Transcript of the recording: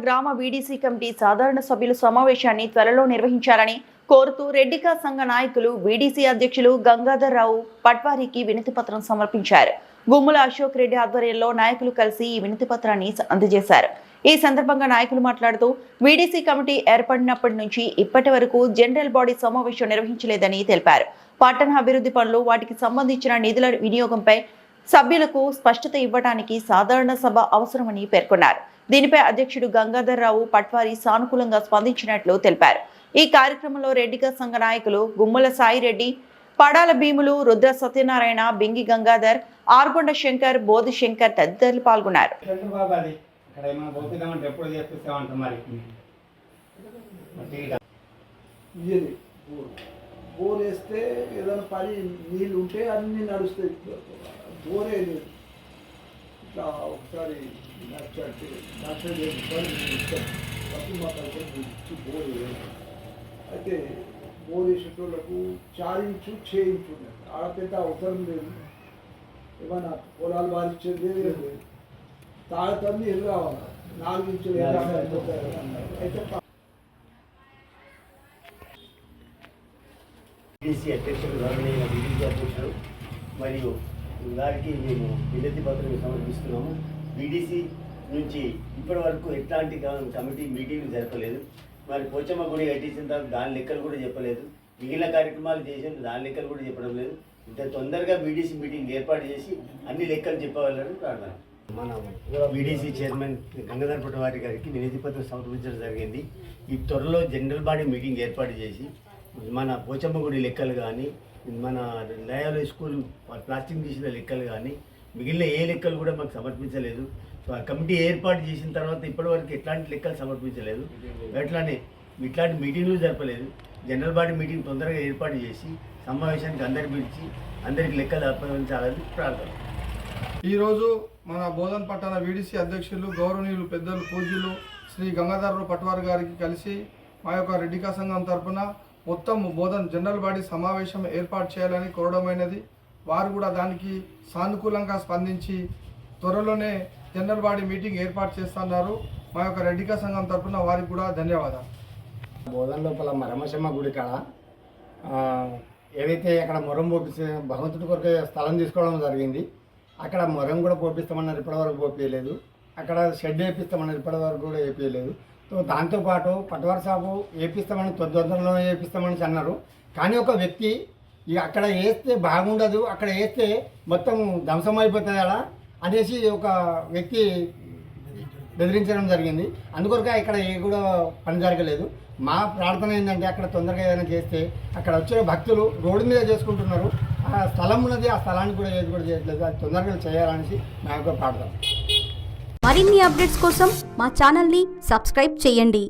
గ్రామ VDC committee సాధారణ సభ్యుల సమావేశాన్ని త్వరలో నిర్వహించాలని కోరుతూ రెడ్డికా సంఘ నాయకులు వీడీసీ అధ్యక్షులు గంగాధర్ రావు పట్వారికి వినతి పత్రం సమర్పించారు. గుమ్మల అశోక్ రెడ్డి ఆధ్వర్యంలో నాయకులు కలిసి ఈ వినతి పత్రాన్ని అందజేశారు. ఈ సందర్భంగా నాయకులు మాట్లాడుతూ వీడీసీ కమిటీ ఏర్పడినప్పటి నుంచి ఇప్పటి వరకు జనరల్ బాడీ సమావేశం నిర్వహించలేదని తెలిపారు. పట్టణ అభివృద్ధి పనులు, వాటికి సంబంధించిన నిధుల వినియోగంపై సభ్యులకు స్పష్టత ఇవ్వడానికి సాధారణ సభ అవసరమని పేర్కొన్నారు. దీనిపై అధ్యక్షుడు గంగాధర్ రావు పట్వారి సానుకూలంగా స్పందించినట్లు తెలిపారు. ఈ కార్యక్రమంలో రెడ్డిగా సంఘ నాయకులు గుమ్మల సాయిరెడ్డి, పడాల భీములు, రుద్ర సత్యనారాయణ, బింగి గంగాధర్, ఆర్గొండ శంకర్, బోధి శంకర్ తదితరులు పాల్గొన్నారు. బోర్ వేస్తే ఏదైనా పని నీళ్ళు ఉంటే అన్నీ నడుస్తాయి. బోరే లేదు. ఇట్లా ఒకసారి బోర్ అయితే బోర్ వేసేటోళ్ళకు 4 ఇంచు 6 ఇంచు ఉన్నాయి. ఆడపెద్ద అవసరం లేదు. ఏమన్నా పొలాలు బాధించేది లేదు. తాగుతుంది ఎదురు కావాలి. 4 ఇంచులు అయితే వీడీసీ అధ్యక్షులు గౌరవనీయ వీడీసీ అధ్యక్షులు మరియు వారికి మేము వినతి పత్రం సమర్పిస్తున్నాము. వీడీసీ నుంచి ఇప్పటి వరకు ఎట్లాంటి కమిటీ మీటింగ్లు జరపలేదు. మరి పోచమ్మ గుడి కట్టించిన తర్వాత దాని లెక్కలు కూడా చెప్పలేదు. మిగిలిన కార్యక్రమాలు చేసిన దాని లెక్కలు కూడా చెప్పడం లేదు. ఇంత తొందరగా వీడీసీ మీటింగ్ ఏర్పాటు చేసి అన్ని లెక్కలు చెప్పవాలని ప్రార్థన. మన వీడీసీ చైర్మన్ గంగాధర్ పట్వారి గారికి వినతి పత్రం సమర్పించడం జరిగింది. ఈ త్వరలో జనరల్ బాడీ మీటింగ్ ఏర్పాటు చేసి మన పోచమ్మ గుడి లెక్కలు కానీ, మన లయాల స్కూల్ ప్లాస్టింగ్ తీసిన లెక్కలు కానీ, మిగిలిన ఏ లెక్కలు కూడా మాకు సమర్పించలేదు. సో ఆ కమిటీ ఏర్పాటు చేసిన తర్వాత ఇప్పటివరకు ఎట్లాంటి లెక్కలు సమర్పించలేదు. అట్లానే ఇట్లాంటి మీటింగ్లు జరపలేదు. జనరల్ బాడీ మీటింగ్ తొందరగా ఏర్పాటు చేసి సమావేశానికి అందరికి పిలిచి అందరికి లెక్కలు అప్పగించాలని ప్రార్థన. ఈరోజు మన బోధన్ పట్టణ వీడీసీ అధ్యక్షులు గౌరవనీయులు పెద్దలు పూజ్యులు శ్రీ గంగాధర్ పట్వార్ గారికి కలిసి మా యొక్క రెడ్డికా సంఘం తరఫున మొత్తం బోధన్ జనరల్ బాడీ సమావేశం ఏర్పాటు చేయాలని కోరడమైనది. వారు కూడా దానికి సానుకూలంగా స్పందించి త్వరలోనే జనరల్ బాడీ మీటింగ్ ఏర్పాటు చేస్తున్నారు. మా యొక్క రెడ్డికా సంఘం తరఫున వారికి కూడా ధన్యవాదాలు. బోధన్ లోపల రమశమ్మ గుడి కాడ ఏదైతే అక్కడ మొరం పోపిస్తే భగవంతుడి కొరకు స్థలం తీసుకోవడం జరిగింది. అక్కడ మొరం కూడా పోపిస్తామన్నారు, ఇప్పటివరకు పోపించలేదు. అక్కడ షెడ్ వేపిస్తామన్నారు, ఇప్పటివరకు కూడా వేపించలేదు. సో దాంతోపాటు పట్వార్ సాబు వేపిస్తామని తొందరలో వేపిస్తామని అన్నారు. కానీ ఒక వ్యక్తి ఇక అక్కడ వేస్తే బాగుండదు, అక్కడ వేస్తే మొత్తం ధ్వంసం అయిపోతుంది అలా అనేసి ఒక వ్యక్తి బెదిరించడం జరిగింది. అందుకొరక ఇక్కడ ఏ కూడా పని జరగలేదు. మా ప్రార్థన ఏంటంటే అక్కడ తొందరగా ఏదైనా చేస్తే అక్కడ వచ్చే భక్తులు రోడ్డు మీద చేసుకుంటున్నారు. ఆ స్థలం ఉన్నది, ఆ స్థలాన్ని కూడా ఏది కూడా చేయట్లేదు. అది తొందరగా చేయాలనేసి మా యొక్క ప్రార్థన. మరిన్ని అప్డేట్స్ కోసం మా ఛానల్ని సబ్స్క్రైబ్ చేయండి.